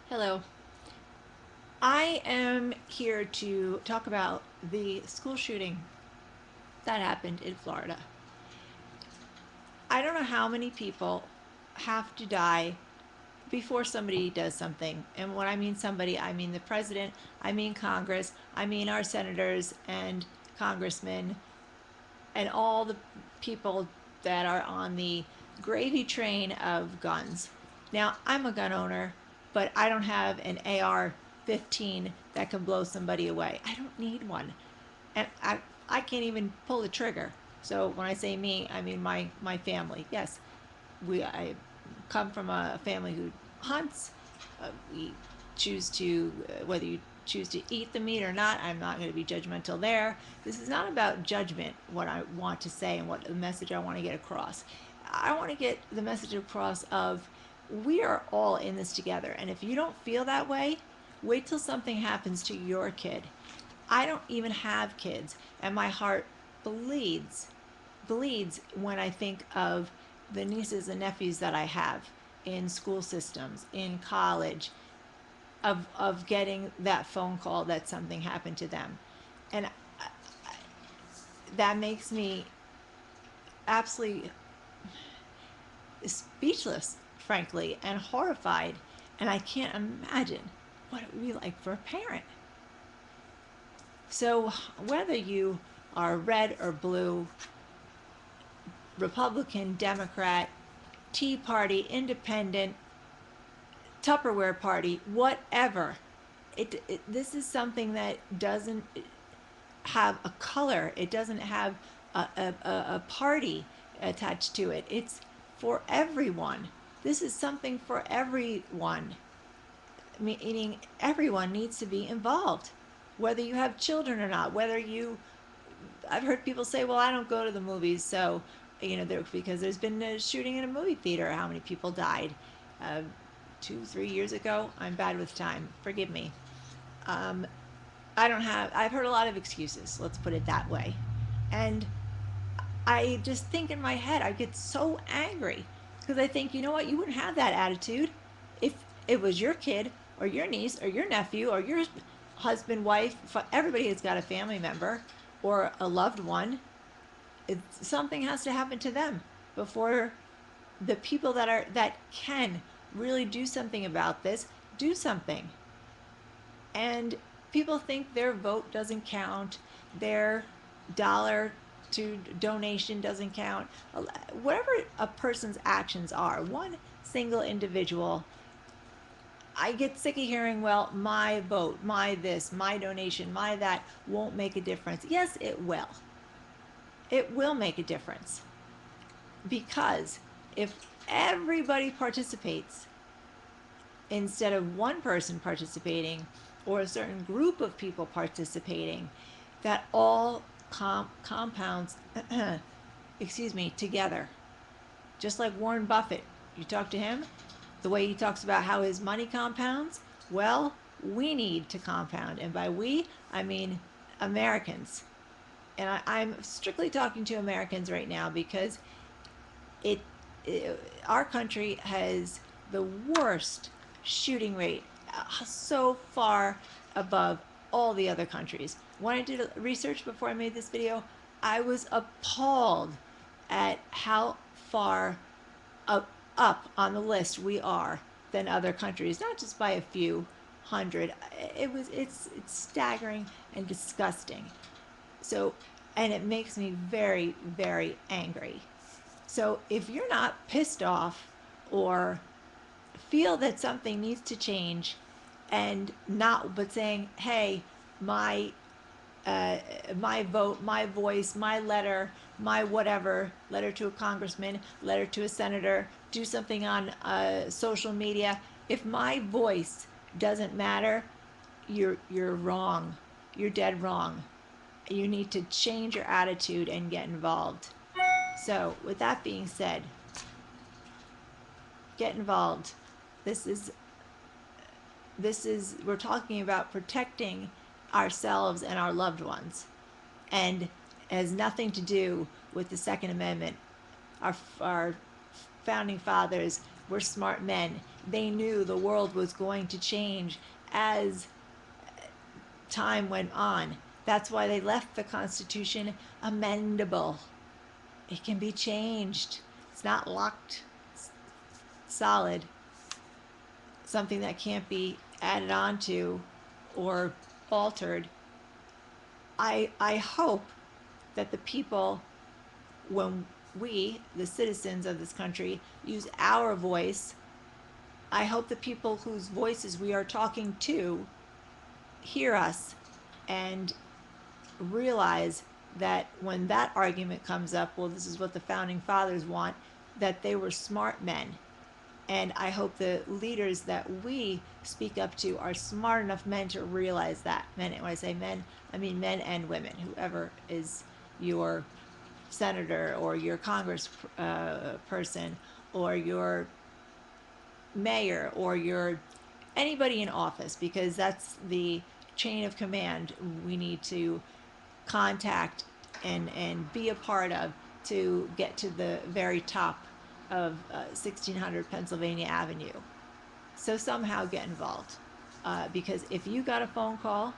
Hello. I am here to talk about the school shooting that happened in Florida. I don't know how many people have to die before somebody does something. And when I mean somebody, I mean the president, I mean Congress, I mean our senators and congressmen and all the people that are on the gravy train of guns. Now, I'm a gun owner, but I don't have an AR-15 that can blow somebody away. I don't need one. And I can't even pull the trigger. So when I say me, I mean my family. Yes, I come from a family who hunts. We choose to, whether you choose to eat the meat or not, I'm not going to be judgmental there. This is not about judgment, what I want to say and what the message I want to get across. I want to get the message across of we are all in this together. And if you don't feel that way, wait till something happens to your kid. I don't even have kids, and my heart bleeds, bleeds when I think of the nieces and nephews that I have in school systems, in college, of getting that phone call that something happened to them. And that makes me absolutely speechless, frankly, and horrified. And I can't imagine what it would be like for a parent. So, whether you are red or blue, Republican, Democrat, Tea Party, Independent, Tupperware Party, whatever, this is something that doesn't have a color. It doesn't have a party attached to it. It's for everyone. This is something for everyone, meaning everyone needs to be involved, whether you have children or not, whether you, I've heard people say, well, I don't go to the movies, so, because there's been a shooting in a movie theater. How many people died? 2, 3 years ago? I'm bad with time. Forgive me. Um, I've heard a lot of excuses, let's put it that way. And I just think in my head, I get so angry because I think, you know what, you wouldn't have that attitude if it was your kid or your niece or your nephew or your husband, wife, everybody has got a family member or a loved one. Something has to happen to them before the people that can really do something about this do something. And people think their vote doesn't count, their dollar to donation doesn't count. Whatever a person's actions are, one single individual, I get sick of hearing, well, my vote, my this, my donation, my that won't make a difference. Yes, it will. It will make a difference. Because if everybody participates instead of one person participating or a certain group of people participating, that all compounds, excuse me, together. Just like Warren Buffett, you talk to him, the way he talks about how his money compounds, well, we need to compound. And by we, I mean Americans. And I'm strictly talking to Americans right now because it, our country has the worst shooting rate, so far above all the other countries. When I did research before I made this video, I was appalled at how far up on the list we are than other countries, not just by a few hundred. It's staggering and disgusting. So, and it makes me very, very angry. So if you're not pissed off or feel that something needs to change, and not, but saying, hey, my my vote, my voice, my letter, my whatever, letter to a congressman, letter to a senator, do something on social media. If my voice doesn't matter, you're wrong. You're dead wrong. You need to change your attitude and get involved. So, with that being said, get involved. This is we're talking about protecting ourselves and our loved ones, and has nothing to do with the Second Amendment. Our founding fathers were smart men. They knew the world was going to change as time went on. That's why they left the Constitution amendable. It can be changed. It's not locked solid, something that can't be added on to or altered. I hope that the people, when we, the citizens of this country, use our voice, I hope the people whose voices we are talking to hear us and realize that when that argument comes up, well, this is what the founding fathers want, that they were smart men. And I hope the leaders that we speak up to are smart enough men to realize that. Men, when I say men, I mean men and women, whoever is your senator or your congress person or your mayor or your anybody in office, because that's the chain of command we need to contact and be a part of to get to the very top of 1600 Pennsylvania Avenue. So somehow get involved. Because if you got a phone call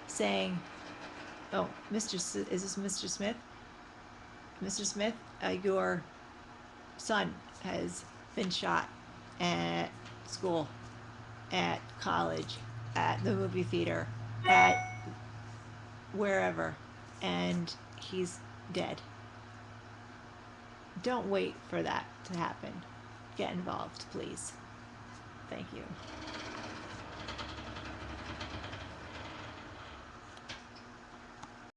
saying, oh, is this Mr. Smith? Mr. Smith, your son has been shot at school, at college, at the movie theater, at wherever, and he's dead. Don't wait for that to happen. Get involved, please. Thank you.